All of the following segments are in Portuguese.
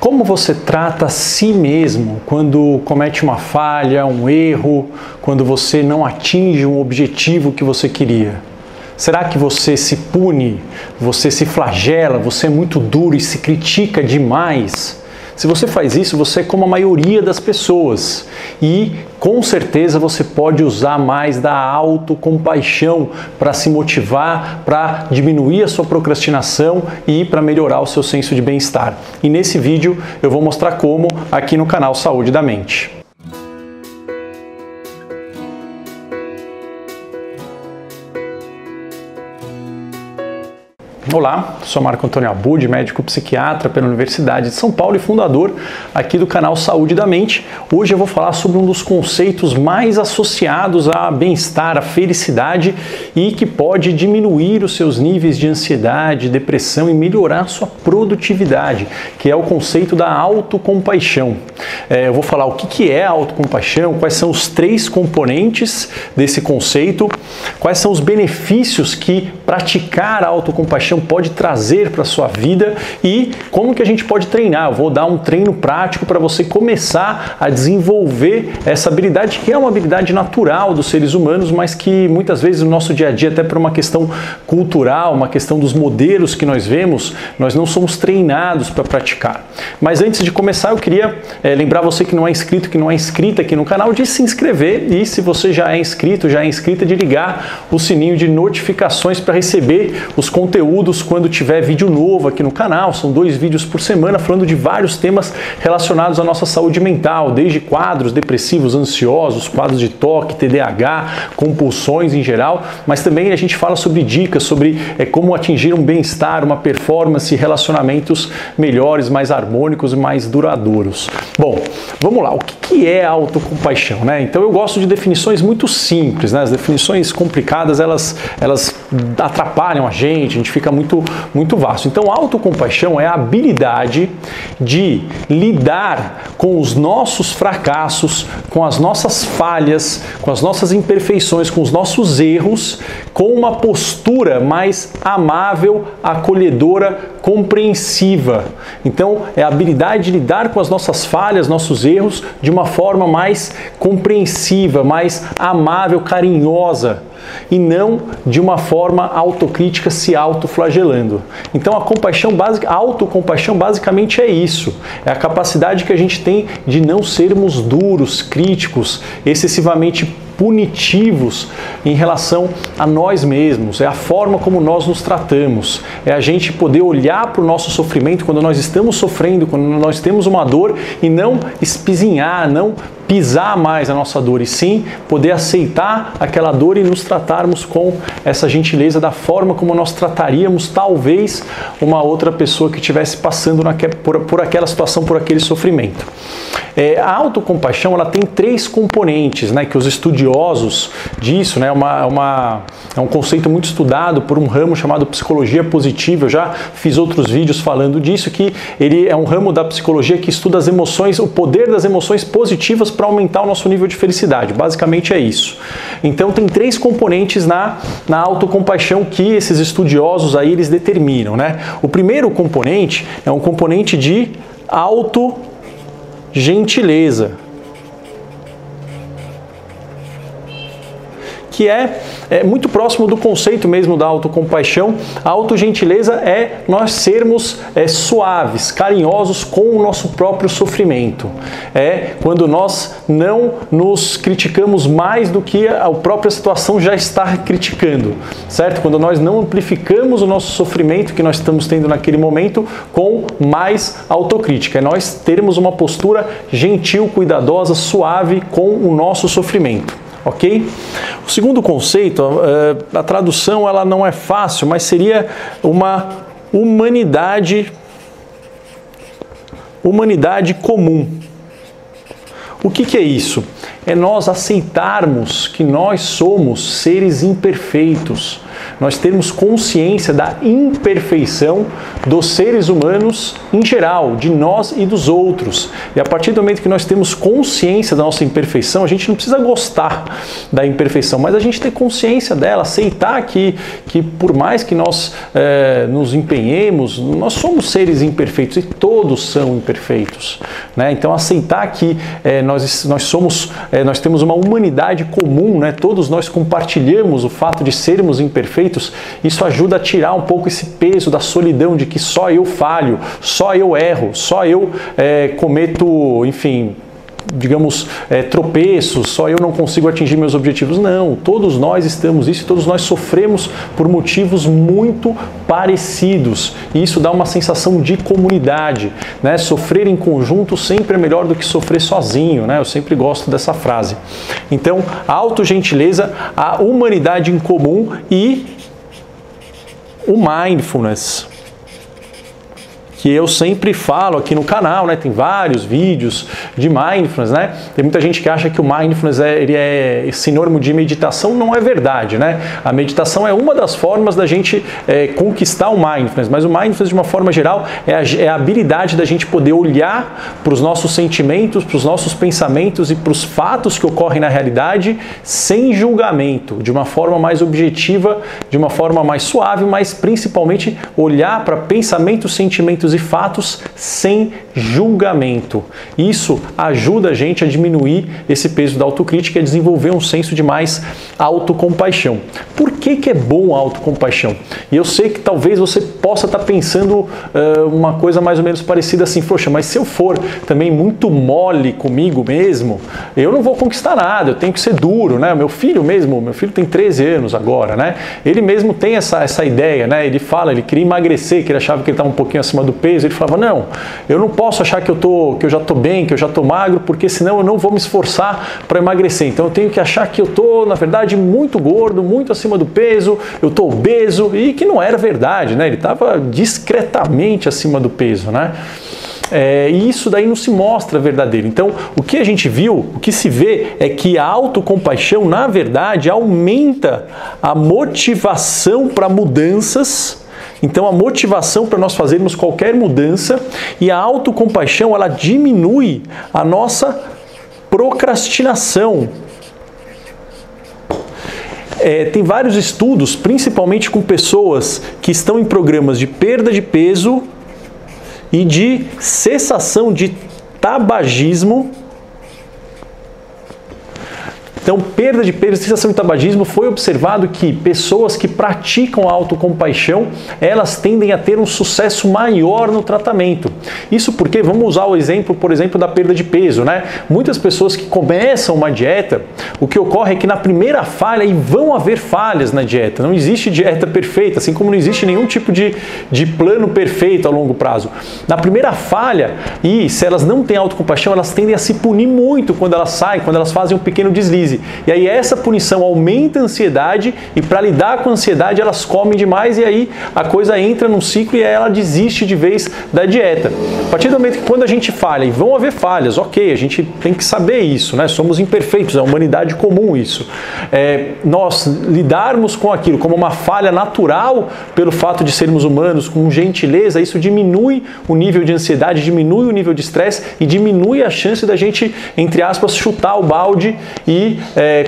Como você trata a si mesmo quando comete uma falha, um erro, quando você não atinge um objetivo que você queria? Será que você se pune, você se flagela, você é muito duro e se critica demais? Se você faz isso, você é como a maioria das pessoas e com certeza você pode usar mais da autocompaixão para se motivar, para diminuir a sua procrastinação e para melhorar o seu senso de bem-estar. E nesse vídeo eu vou mostrar como aqui no canal Saúde da Mente. Olá, sou Marco Antônio Abud, médico psiquiatra pela Universidade de São Paulo e fundador aqui do canal Saúde da Mente. Hoje eu vou falar sobre um dos conceitos mais associados a bem-estar, a felicidade e que pode diminuir os seus níveis de ansiedade, depressão e melhorar a sua produtividade, que é o conceito da autocompaixão. Eu vou falar o que é a autocompaixão, quais são os 3 componentes desse conceito, quais são os benefícios que praticar a autocompaixão pode trazer para a sua vida e como que a gente pode treinar. Eu vou dar um treino prático para você começar a desenvolver essa habilidade, que é uma habilidade natural dos seres humanos, mas que muitas vezes no nosso dia a dia, até por uma questão cultural, uma questão dos modelos que nós vemos, nós não somos treinados para praticar. Mas antes de começar, eu queria lembrar você que não é inscrito, que não é inscrita aqui no canal, de se inscrever e, se você já é inscrito, já é inscrita, de ligar o sininho de notificações para receber os conteúdos quando tiver vídeo novo aqui no canal. São 2 vídeos por semana falando de vários temas relacionados à nossa saúde mental, desde quadros depressivos, ansiosos, quadros de toque, TDAH, compulsões em geral, mas também a gente fala sobre dicas, sobre como atingir um bem-estar, uma performance e relacionamentos melhores, mais harmônicos e mais duradouros. Bom, vamos lá. O que é autocompaixão, né? Então eu gosto de definições muito simples, né? As definições complicadas, elas atrapalham a gente fica muito vasto. Então, autocompaixão é a habilidade de lidar com os nossos fracassos, com as nossas falhas, com as nossas imperfeições, com os nossos erros, com uma postura mais amável, acolhedora, compreensiva. Então, é a habilidade de lidar com as nossas falhas, nossos erros, de uma forma mais compreensiva, mais amável, carinhosa, e não de uma forma autocrítica, se autoflagelando. Então a autocompaixão basicamente é isso, é a capacidade que a gente tem de não sermos duros, críticos, excessivamente punitivos em relação a nós mesmos, é a forma como nós nos tratamos, é a gente poder olhar para o nosso sofrimento quando nós estamos sofrendo, quando nós temos uma dor e não espizinhar, não pisar mais a nossa dor e sim poder aceitar aquela dor e nos tratarmos com essa gentileza da forma como nós trataríamos talvez uma outra pessoa que estivesse passando por aquela situação, por aquele sofrimento. A autocompaixão ela tem 3 componentes, né, que os estudiosos disso, né, é um conceito muito estudado por um ramo chamado psicologia positiva. Eu já fiz outros vídeos falando disso, que ele é um ramo da psicologia que estuda as emoções, o poder das emoções positivas para aumentar o nosso nível de felicidade. Basicamente é isso. Então tem 3 componentes na autocompaixão que esses estudiosos aí eles determinam, né? O primeiro componente é um componente de autogentileza, que é muito próximo do conceito mesmo da autocompaixão. A autogentileza é nós sermos suaves, carinhosos com o nosso próprio sofrimento. É quando nós não nos criticamos mais do que a própria situação já está criticando, certo? Quando nós não amplificamos o nosso sofrimento que nós estamos tendo naquele momento com mais autocrítica. É nós termos uma postura gentil, cuidadosa, suave com o nosso sofrimento. Ok? O segundo conceito, a tradução ela não é fácil, mas seria uma humanidade comum. O que é isso? É nós aceitarmos que nós somos seres imperfeitos. nós termos consciência da imperfeição dos seres humanos em geral, de nós e dos outros. E a partir do momento que nós temos consciência da nossa imperfeição, a gente não precisa gostar da imperfeição, mas a gente ter consciência dela, aceitar que por mais que nós nos empenhemos, nós somos seres imperfeitos e todos são imperfeitos, né? Então aceitar que nós temos uma humanidade comum, né? Todos nós compartilhamos o fato de sermos imperfeitos, isso ajuda a tirar um pouco esse peso da solidão de que só eu falho, só eu erro, só eu cometo, enfim, digamos, tropeços, só eu não consigo atingir meus objetivos. Não, todos nós estamos isso, todos nós sofremos por motivos muito parecidos, e isso dá uma sensação de comunidade, né? Sofrer em conjunto sempre é melhor do que sofrer sozinho, né? Eu sempre gosto dessa frase. Então, a autogentileza, a humanidade em comum e o mindfulness, que eu sempre falo aqui no canal, né? Tem vários vídeos de mindfulness, né? Tem muita gente que acha que o mindfulness ele é sinônimo de meditação. Não é verdade, né? A meditação é uma das formas da gente conquistar o mindfulness, mas o mindfulness, de uma forma geral, é a habilidade da gente poder olhar para os nossos sentimentos, para os nossos pensamentos e para os fatos que ocorrem na realidade sem julgamento, de uma forma mais objetiva, de uma forma mais suave, mas principalmente olhar para pensamentos, sentimentos e fatos sem julgamento. Isso ajuda a gente a diminuir esse peso da autocrítica e a desenvolver um senso de mais autocompaixão. Por que é bom a autocompaixão? E eu sei que talvez você possa estar pensando uma coisa mais ou menos parecida assim: poxa, mas se eu for também muito mole comigo mesmo, eu não vou conquistar nada, eu tenho que ser duro, né? Meu filho tem 13 anos agora, né? Ele mesmo tem essa ideia, né? Ele queria emagrecer, que ele achava que ele estava um pouquinho acima do peso. Ele falava: não, eu não posso achar que eu já estou bem, que eu já estou magro, porque senão eu não vou me esforçar para emagrecer. Então eu tenho que achar que eu estou, na verdade, muito gordo, muito acima do peso, eu estou obeso, e que não era verdade, né? Ele estava discretamente acima do peso, né? E isso daí não se mostra verdadeiro. Então, o que a gente viu, o que se vê é que a autocompaixão, na verdade, aumenta a motivação para mudanças. Então, a motivação para nós fazermos qualquer mudança, e a autocompaixão, ela diminui a nossa procrastinação. Tem vários estudos, principalmente com pessoas que estão em programas de perda de peso e de cessação de tabagismo. Então, perda de peso, cessação de tabagismo, foi observado que pessoas que praticam a autocompaixão, elas tendem a ter um sucesso maior no tratamento. Isso porque, vamos usar o exemplo, por exemplo, da perda de peso, né? Muitas pessoas que começam uma dieta, o que ocorre é que na primeira falha, e vão haver falhas na dieta, não existe dieta perfeita, assim como não existe nenhum tipo de plano perfeito a longo prazo. Na primeira falha, e se elas não têm autocompaixão, elas tendem a se punir muito quando elas saem, quando elas fazem um pequeno deslize. E aí essa punição aumenta a ansiedade, e para lidar com a ansiedade elas comem demais, e aí a coisa entra num ciclo e aí ela desiste de vez da dieta. A partir do momento que, quando a gente falha, e vão haver falhas, ok, a gente tem que saber isso, né? Somos imperfeitos, é a humanidade comum isso. Nós lidarmos com aquilo como uma falha natural pelo fato de sermos humanos, com gentileza, isso diminui o nível de ansiedade, diminui o nível de estresse e diminui a chance da gente, entre aspas, chutar o balde e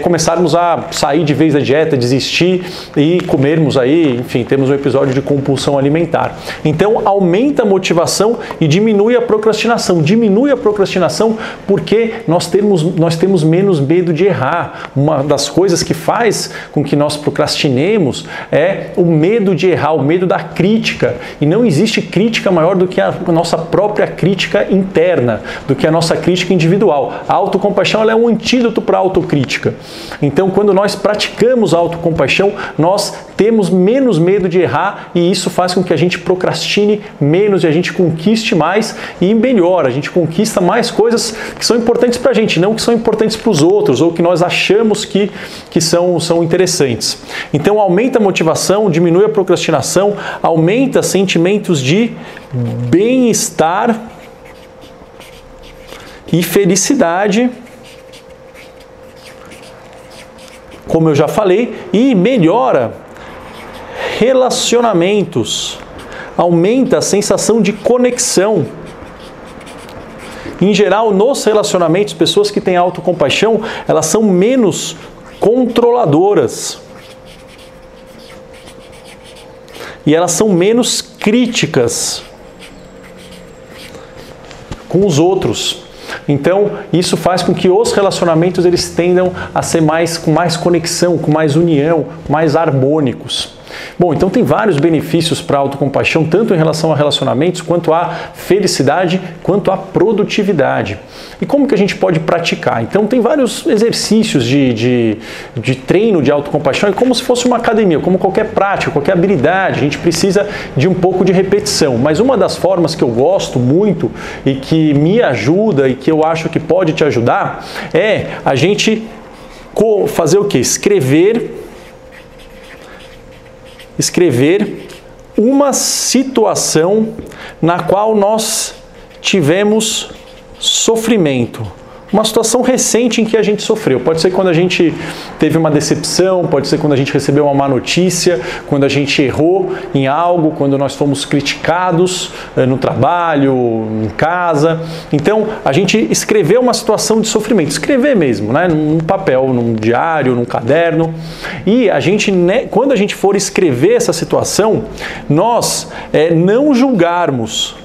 começarmos a sair de vez da dieta, desistir e comermos aí, enfim, temos um episódio de compulsão alimentar. Então, aumenta a motivação e diminui a procrastinação. Diminui a procrastinação porque nós temos menos medo de errar. Uma das coisas que faz com que nós procrastinemos é o medo de errar, o medo da crítica. E não existe crítica maior do que a nossa própria crítica interna, do que a nossa crítica individual. A autocompaixão, ela é um antídoto para a autocrítica. Então, quando nós praticamos a autocompaixão, nós temos menos medo de errar, e isso faz com que a gente procrastine menos e a gente conquiste mais e melhor. A gente conquista mais coisas que são importantes para a gente, não que são importantes para os outros ou que nós achamos que são interessantes. Então, aumenta a motivação, diminui a procrastinação, aumenta sentimentos de bem-estar e felicidade, como eu já falei, e melhora relacionamentos, aumenta a sensação de conexão. Em geral, nos relacionamentos, pessoas que têm autocompaixão, elas são menos controladoras. E elas são menos críticas com os outros. Então, isso faz com que os relacionamentos eles tendam a ser com mais conexão, com mais união, mais harmônicos. Bom, então tem vários benefícios para a autocompaixão, tanto em relação a relacionamentos, quanto à felicidade, quanto à produtividade. E como que a gente pode praticar? Então tem vários exercícios de treino de autocompaixão, é como se fosse uma academia, como qualquer prática, qualquer habilidade, a gente precisa de um pouco de repetição. Mas uma das formas que eu gosto muito e que me ajuda e que eu acho que pode te ajudar é a gente fazer o quê? Escrever uma situação na qual nós tivemos sofrimento. Uma situação recente em que a gente sofreu. Pode ser quando a gente teve uma decepção, pode ser quando a gente recebeu uma má notícia, quando a gente errou em algo, quando nós fomos criticados no trabalho, em casa. Então, a gente escreveu uma situação de sofrimento. Escrever mesmo, né? Num papel, num diário, num caderno. E a gente, quando a gente for escrever essa situação, nós não julgarmos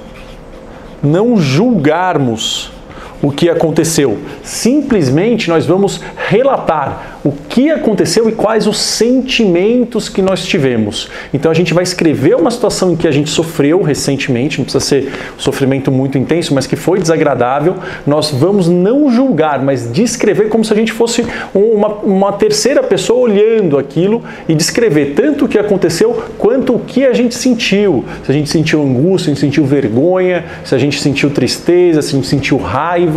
o que aconteceu. Simplesmente nós vamos relatar o que aconteceu e quais os sentimentos que nós tivemos. Então a gente vai escrever uma situação em que a gente sofreu recentemente, não precisa ser um sofrimento muito intenso, mas que foi desagradável. Nós vamos não julgar, mas descrever como se a gente fosse uma terceira pessoa olhando aquilo e descrever tanto o que aconteceu quanto o que a gente sentiu. Se a gente sentiu angústia, se a gente sentiu vergonha, se a gente sentiu tristeza, se a gente sentiu raiva.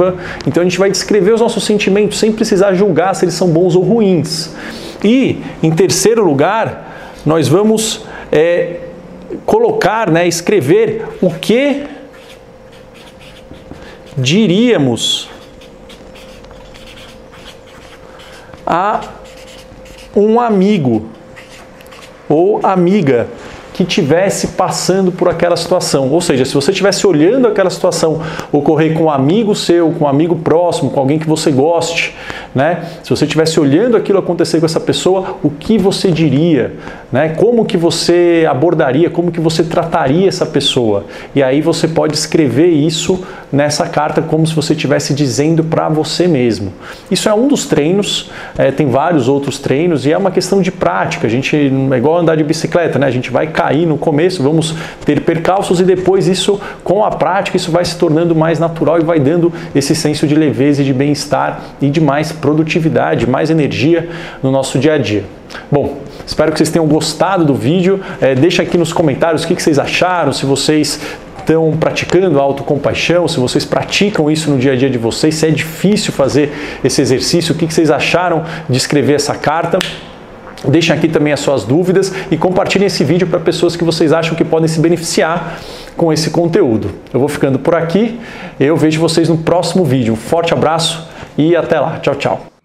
Então a gente vai descrever os nossos sentimentos sem precisar julgar se eles são bons ou ruins. E, em terceiro lugar, nós vamos escrever o que diríamos a um amigo ou amiga que estivesse passando por aquela situação. Ou seja, se você estivesse olhando aquela situação ocorrer com um amigo seu, com um amigo próximo, com alguém que você goste, né? Se você estivesse olhando aquilo acontecer com essa pessoa, o que você diria? Né? Como que você abordaria, como que você trataria essa pessoa? E aí você pode escrever isso nessa carta como se você estivesse dizendo para você mesmo. Isso é um dos treinos, tem vários outros treinos e é uma questão de prática. A gente é igual andar de bicicleta, né? A gente vai cair no começo, vamos ter percalços e depois isso, com a prática, isso vai se tornando mais natural e vai dando esse senso de leveza e de bem-estar e de mais produtividade, mais energia no nosso dia a dia. Bom, espero que vocês tenham gostado do vídeo. Deixa aqui nos comentários o que vocês acharam, se vocês estão praticando a autocompaixão, se vocês praticam isso no dia a dia de vocês, se é difícil fazer esse exercício, o que vocês acharam de escrever essa carta. Deixem aqui também as suas dúvidas e compartilhem esse vídeo para pessoas que vocês acham que podem se beneficiar com esse conteúdo. Eu vou ficando por aqui, eu vejo vocês no próximo vídeo. Um forte abraço e até lá. Tchau, tchau.